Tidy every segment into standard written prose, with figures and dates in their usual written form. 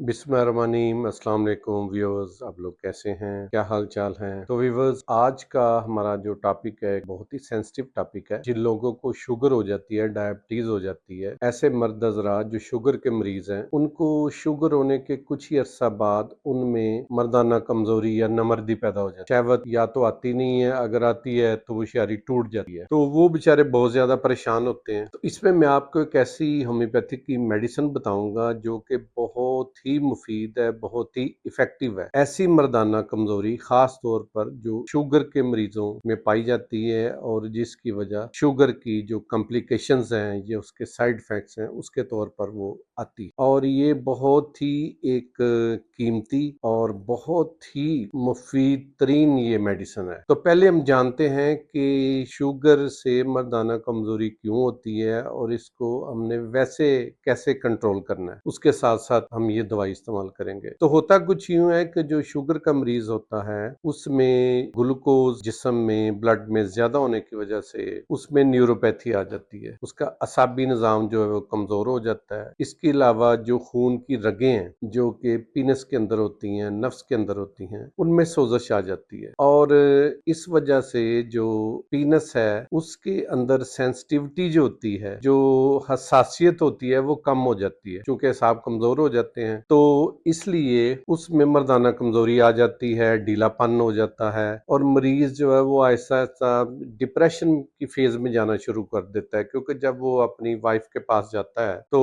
बिस्मिल्लाहिर्रहमानिर्रहीम। अस्सलाम वालेकुम व्यूअर्स, आप लोग कैसे हैं, क्या हाल चाल हैं। तो व्यूअर्स, आज का हमारा जो टॉपिक है बहुत ही सेंसिटिव टॉपिक है। जिन लोगों को शुगर हो जाती है, डायबिटीज हो जाती है, ऐसे मर्द हज़रात जो शुगर के मरीज हैं, उनको शुगर होने के कुछ ही अरसा बाद उनमें मर्दाना कमजोरी या नमर्दी पैदा हो जाती है। शहवत या तो आती नहीं है, अगर आती है तो वो शायरी टूट जाती है, तो वो बेचारे बहुत ज्यादा परेशान होते हैं। तो इसमें मैं आपको एक ऐसी होम्योपैथिक की मेडिसिन बताऊंगा जो कि बहुत ही मुफीद है, बहुत ही इफेक्टिव है। ऐसी मर्दाना कमजोरी खास तौर पर जो शुगर के मरीजों में पाई जाती है और जिसकी वजह शुगर की जो कॉम्प्लिकेशंस हैं या उसके साइड इफेक्ट्स हैं उसके तौर पर वो आती है। और ये बहुत ही एक कीमती और बहुत ही मुफीद तरीन ये मेडिसिन है। तो पहले हम जानते हैं कि शुगर से मर्दाना कमजोरी क्यों होती है और इसको हमने वैसे कैसे कंट्रोल करना है, उसके साथ साथ हम ये दवाई इस्तेमाल करेंगे। तो होता कुछ यूं है कि जो शुगर का मरीज होता है उसमें ग्लूकोज जिस्म में ब्लड में ज्यादा होने की वजह से उसमें न्यूरोपैथी आ जाती है, उसका असाबी निजाम जो है वो कमजोर हो जाता है। इसके अलावा जो खून की रगें हैं जो कि पीनस के अंदर होती हैं, नफ्स के अंदर होती हैं, उनमें सोजश आ जाती है और इस वजह से जो पीनस है उसके अंदर सेंसिटिविटी जो होती है, जो हसासियत होती है, वो कम हो जाती है। क्योंकि सांप कमजोर हो जाते हैं तो इसलिए उसमें मर्दाना कमजोरी आ जाती है, ढीलापन हो जाता है और मरीज जो है वो ऐसा ऐसा डिप्रेशन की फेज में जाना शुरू कर देता है। क्योंकि जब वो अपनी वाइफ के पास जाता है तो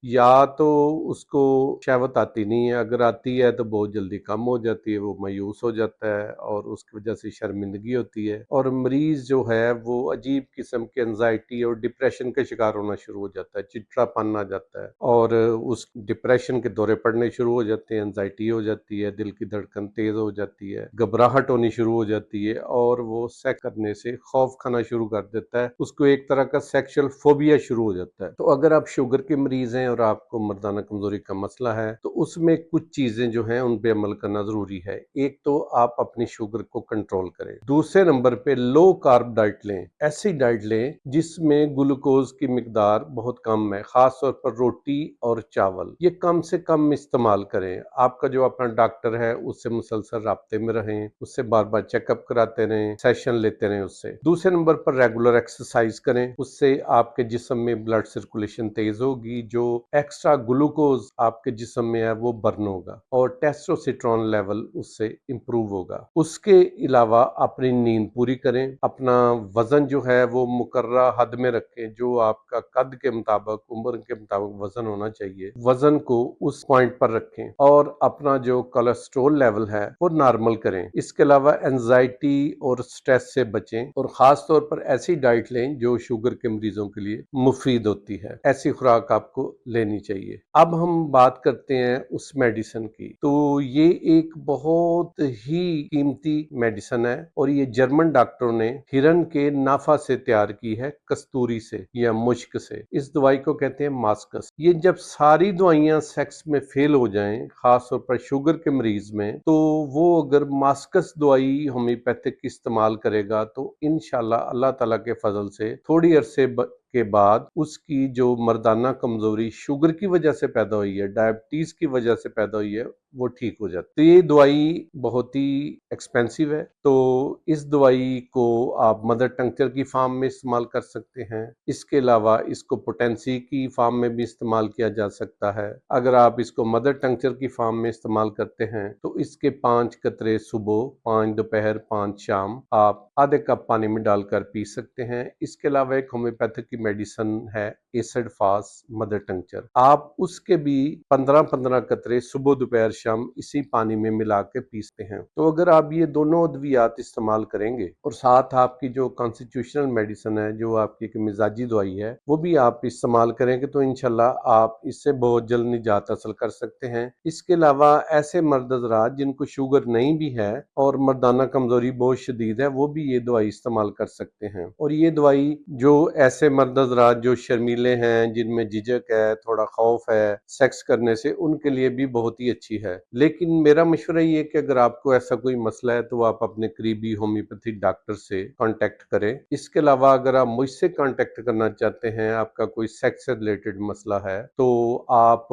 या तो उसको शहवत आती नहीं है, अगर आती है तो बहुत जल्दी कम हो जाती है, वो मायूस हो जाता है और उसकी वजह से शर्मिंदगी होती है और मरीज जो है वो अजीब किस्म की एंजाइटी और डिप्रेशन का शिकार होना शुरू हो जाता है, चिड़चिड़ापन आ जाता है और उस डिप्रेशन के दौरे पड़ने शुरू हो जाते हैं, एंजाइटी हो जाती है, दिल की धड़कन तेज हो जाती है, घबराहट होनी शुरू हो जाती है और वो सेक्स करने से खौफ खाना शुरू कर देता है, उसको एक तरह का सेक्सुअल फोबिया शुरू हो जाता है। तो अगर आप शुगर के मरीज हैं और आपको मर्दाना कमजोरी का मसला है तो उसमें कुछ चीजें जो हैं उन पे अमल करना जरूरी है। एक तो आप अपनी शुगर को कंट्रोल करें, दूसरे नंबर पे लो कार्ब डाइट लें, ऐसी डाइट लें जिसमें ग्लूकोज की मिकदार बहुत कम है, खास तौर पर रोटी और चावल ये कम से कम इस्तेमाल करें। आपका जो अपना डॉक्टर है उससे मुसलसल राब्ते में रहें, उससे बार बार चेकअप कराते रहें, सेशन लेते रहें उससे। दूसरे नंबर पर रेगुलर एक्सरसाइज करें, उससे आपके जिस्म में ब्लड सर्कुलेशन तेज होगी, जो एक्स्ट्रा ग्लूकोज आपके जिस्म में है वो बर्न होगा और टेस्टोस्टेरोन लेवल उससे इंप्रूव होगा। उसके अलावा अपनी नींद पूरी करें, अपना वजन जो है वो मुकर्रा हद में रखें, जो आपका कद के मुताबिक, उम्र के मुताबिक वजन होना चाहिए, वजन को उस पॉइंट पर रखें और अपना जो कोलेस्ट्रॉल लेवल है वो नॉर्मल करें। इसके अलावा एंजाइटी और स्ट्रेस से बचें और खास तौर पर ऐसी डाइट लें जो शुगर के मरीजों के लिए मुफीद होती है, ऐसी खुराक आपको लेनी चाहिए। अब हम बात करते हैं उस मेडिसिन की। तो ये एक बहुत ही कीमती मेडिसिन है और ये जर्मन डॉक्टरों ने हिरन के नाफा से तैयार की है, कस्तूरी से या मुश्क से। इस दवाई को कहते हैं मास्कस। ये जब सारी दवाइयां सेक्स में फेल हो जाएं, खास तौर पर शुगर के मरीज में, तो वो अगर मास्कस दवाई होम्योपैथिक इस्तेमाल करेगा तो इंशाल्लाह अल्लाह ताला के फजल से थोड़ी अरसे के बाद उसकी जो मर्दाना कमजोरी शुगर की वजह से पैदा हुई है, डायबिटीज की वजह से पैदा हुई है, वो ठीक हो जाती है। तो ये दवाई बहुत ही एक्सपेंसिव है, तो इस दवाई को आप मदर टंक्चर की फार्म में इस्तेमाल कर सकते हैं। इसके अलावा इसको पोटेंसी की फार्म में भी इस्तेमाल किया जा सकता है। अगर आप इसको मदर टंक्चर की फार्म में इस्तेमाल करते हैं तो इसके 5 कतरे सुबह, 5 दोपहर, 5 शाम आप आधे कप पानी में डालकर पी सकते हैं। इसके अलावा एक होम्योपैथिक की मेडिसिन है एसिड फास्ट मदर टंक्चर, आप उसके भी 15-15 कतरे सुबह दोपहर शाम इसी पानी में मिला के पीसते हैं। तो अगर आप ये दोनों अद्वियात इस्तेमाल करेंगे और साथ आपकी जो कॉन्स्टिट्यूशनल मेडिसिन है, जो आपकी एक मिजाजी दवाई है, वो भी आप इस्तेमाल करेंगे तो इंशाल्लाह आप इससे बहुत जल्द निजात हासिल कर सकते हैं। इसके अलावा ऐसे मर्द हज़रात जिनको शुगर नहीं भी है और मर्दाना कमजोरी बहुत शदीद है, वो भी ये दवाई इस्तेमाल कर सकते हैं। और ये दवाई जो ऐसे मर्द मर्द हज़रात जो शर्मीले हैं, जिनमें झिझक है, थोड़ा खौफ है सेक्स करने से, उनके लिए भी बहुत ही अच्छी है। लेकिन मेरा मशवरा ये है कि अगर आपको ऐसा कोई मसला है तो आप अपने करीबी होम्योपैथिक डॉक्टर से कांटेक्ट करें। इसके अलावा अगर आप मुझसे कांटेक्ट करना चाहते हैं, आपका कोई सेक्स से रिलेटेड मसला है, तो आप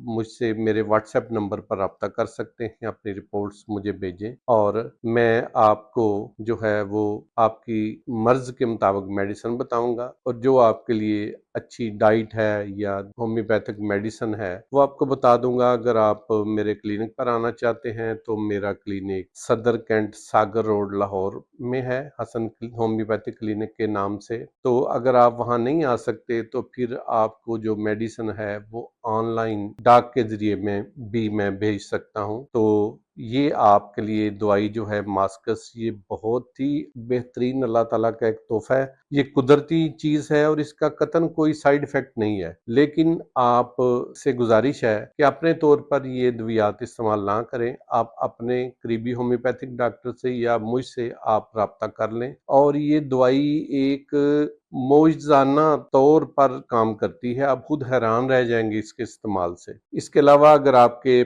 मुझसे मेरे व्हाट्सएप नंबर पर राब्ता कर सकते हैं, अपनी रिपोर्ट्स मुझे भेजें और मैं आपको जो है वो आपकी मर्ज के मुताबिक मेडिसिन बताऊंगा, और जो आपके लिए अच्छी डाइट है या होम्योपैथिक मेडिसिन है वो आपको बता दूंगा। अगर आप मेरे क्लिनिक पर आना चाहते हैं तो मेरा क्लिनिक सदर कैंट सागर रोड लाहौर में है, हसन होम्योपैथिक क्लिनिक के नाम से। तो अगर आप वहां नहीं आ सकते तो फिर आपको जो मेडिसिन है वो ऑनलाइन डाक के जरिए में भी मैं भेज सकता हूं। तो ये आपके लिए दवाई जो है मास्कस, ये बहुत ही बेहतरीन अल्लाह ताला का एक तोहफा है। ये कुदरती चीज है और इसका कतन कोई साइड इफेक्ट नहीं है, लेकिन आप से गुजारिश है कि अपने तौर पर ये दवाइयात इस्तेमाल ना करें। आप अपने करीबी होम्योपैथिक डॉक्टर से या मुझसे आप राब्ता कर लें, और ये दवाई एक मौजज़ाना तौर पर काम करती है, आप खुद हैरान रह जाएंगे इसके इस्तेमाल से। इसके अलावा अगर आपके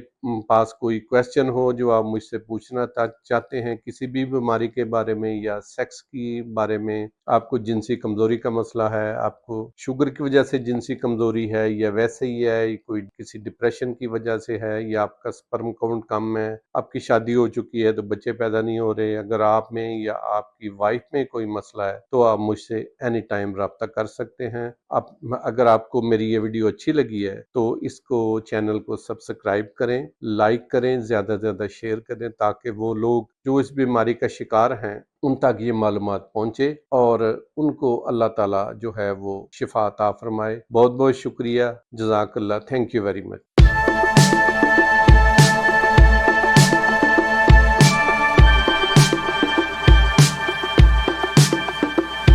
पास कोई क्वेश्चन हो जो आप मुझसे पूछना चाहते हैं किसी भी बीमारी के बारे में या सेक्स की बारे में, आपको जिनसी कमजोरी का मसला है, आपको शुगर की वजह से जिनसी कमजोरी है या वैसे ही है, कोई किसी डिप्रेशन की वजह से है, या आपका स्पर्म काउंट कम है, आपकी शादी हो चुकी है तो बच्चे पैदा नहीं हो रहे, अगर आप में या आपकी वाइफ में कोई मसला है तो आप मुझसे एनी टाइम राब्ता कर सकते हैं। अगर आपको मेरी ये वीडियो अच्छी लगी है तो इसको चैनल को सब्सक्राइब करें, लाइक करें, ज़्यादा से ज़्यादा शेयर करें, ताकि वो लोग जो इस बीमारी का शिकार हैं उन तक ये मालूमात पहुंचे और उनको अल्लाह ताला जो है वो शिफा अता फरमाए। बहुत बहुत शुक्रिया, जज़ाकल्लाह, थैंक यू वेरी मच।